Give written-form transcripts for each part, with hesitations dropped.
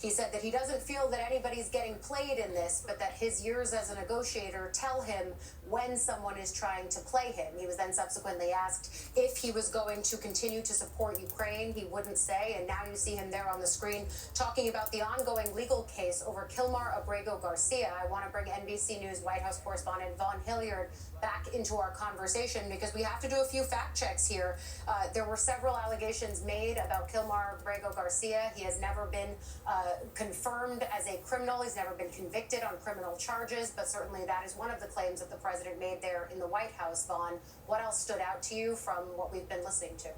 He said that he doesn't feel that anybody's getting played in this, but that his years as a negotiator tell him when someone is trying to play him. He was then subsequently asked if he was going to continue to support Ukraine. He wouldn't say, and now you see him there on the screen talking about the ongoing legal case over Kilmar Abrego Garcia. I want to bring NBC News White House correspondent Vaughn Hilliard back into our conversation because we have to do a few fact checks here. There were several allegations made about Kilmar Abrego Garcia. He has never been confirmed as a criminal. He's never been convicted on criminal charges, but certainly that is one of the claims that the president made there in the White House. Vaughn, what else stood out to you from what we've been listening to?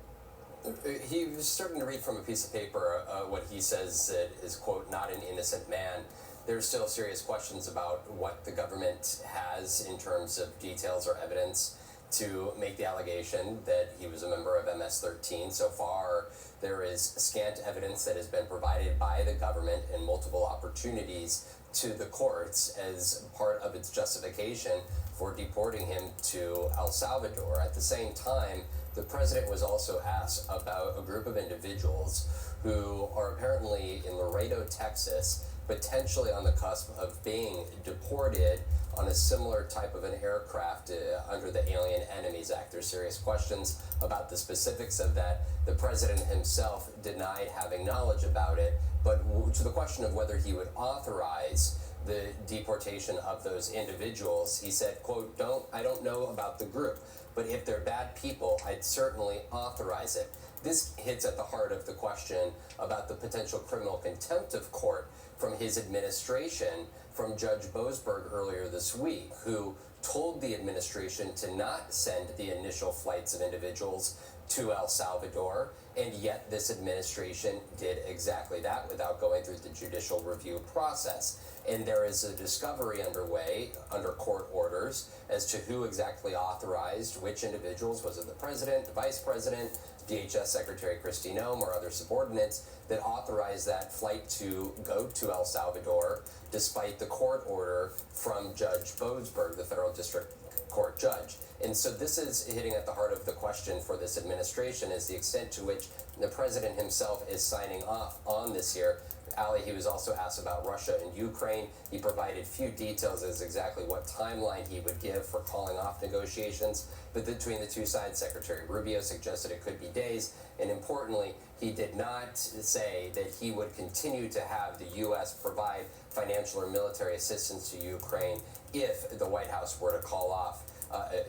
He was starting to read from a piece of paper what he says is, quote, not an innocent man. There's still serious questions about what the government has in terms of details or evidence to make the allegation that he was a member of MS-13. So far, there is scant evidence that has been provided by the government in multiple opportunities to the courts as part of its justification for deporting him to El Salvador. At the same time, the president was also asked about a group of individuals who are apparently in Laredo, Texas, potentially on the cusp of being deported on a similar type of an aircraft under the Alien Enemies Act. There's serious questions about the specifics of that. The president himself denied having knowledge about it, but to the question of whether he would authorize the deportation of those individuals, he said, quote, I don't know about the group, but if they're bad people, I'd certainly authorize it. This hits at the heart of the question about the potential criminal contempt of court from his administration, from Judge Boasberg earlier this week, who told the administration to not send the initial flights of individuals to El Salvador, and yet this administration did exactly that without going through the judicial review process. And there is a discovery underway under court orders as to who exactly authorized which individuals. Was it the president, the vice president, DHS Secretary Kristi Noem, or other subordinates that authorized that flight to go to El Salvador despite the court order from Judge Boasberg, the federal district court judge. And so this is hitting at the heart of the question for this administration, is the extent to which the president himself is signing off on this here. Ali, he was also asked about Russia and Ukraine. He provided few details as exactly what timeline he would give for calling off negotiations. But between the two sides, Secretary Rubio suggested it could be days. And importantly, he did not say that he would continue to have the U.S. provide financial or military assistance to Ukraine if the White House were to call off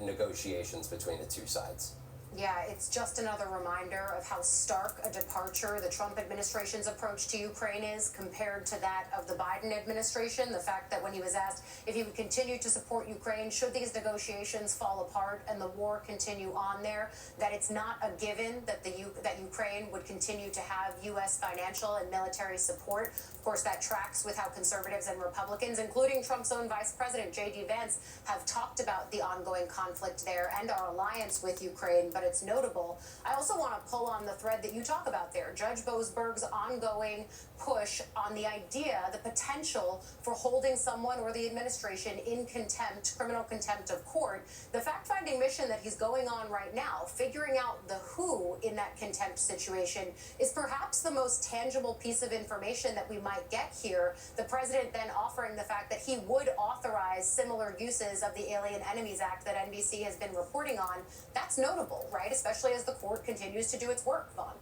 negotiations between the two sides. Yeah, it's just another reminder of how stark a departure the Trump administration's approach to Ukraine is compared to that of the Biden administration. The fact that when he was asked if he would continue to support Ukraine should these negotiations fall apart and the war continue on there, that it's not a given that that Ukraine would continue to have U.S. financial and military support. Of course, that tracks with how conservatives and Republicans, including Trump's own Vice President J.D. Vance, have talked about the ongoing conflict there and our alliance with Ukraine. But it's notable. I also want to pull on the thread that you talk about there, Judge Boasberg's ongoing push on the idea, the potential for holding someone or the administration in contempt, criminal contempt of court. The fact-finding mission that he's going on right now, figuring out the who in that contempt situation, is perhaps the most tangible piece of information that we might get here. The president then offering the fact that he would authorize similar uses of the Alien Enemies Act that NBC has been reporting on. That's notable, right? Especially as the court continues to do its work, Vaughn.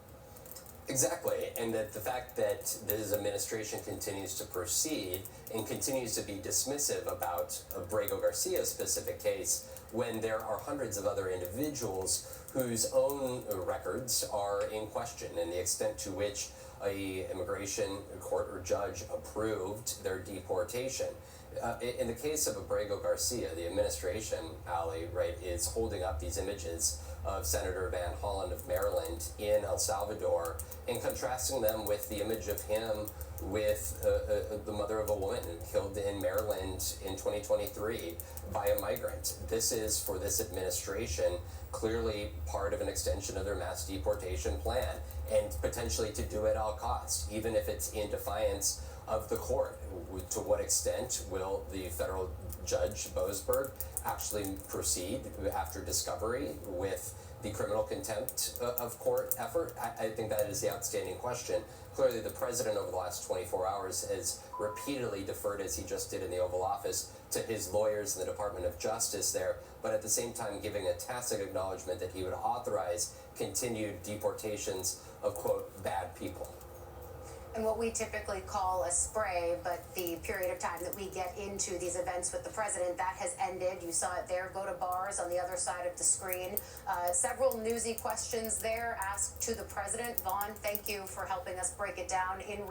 Exactly, and that the fact that this administration continues to proceed and continues to be dismissive about Abrego Garcia's specific case when there are hundreds of other individuals whose own records are in question, and the extent to which a immigration court or judge approved their deportation. In the case of Abrego Garcia, the administration, Ali, right, is holding up these images of Senator Van Hollen of Maryland in El Salvador and contrasting them with the image of him with the mother of a woman killed in Maryland in 2023 by a migrant. This is, for this administration, clearly part of an extension of their mass deportation plan, and potentially to do it at all costs, even if it's in defiance of the court. To what extent will the federal judge Boasberg actually proceed after discovery with the criminal contempt of court effort? I think that is the outstanding question. Clearly, the president over the last 24 hours has repeatedly deferred, as he just did in the Oval Office, to his lawyers in the Department of Justice there, but at the same time giving a tacit acknowledgement that he would authorize continued deportations of, quote, bad people. And what we typically call a spray, but the period of time that we get into these events with the president, that has ended. You saw it there. Go to bars on the other side of the screen. Several newsy questions there asked to the president. Vaughn, thank you for helping us break it down in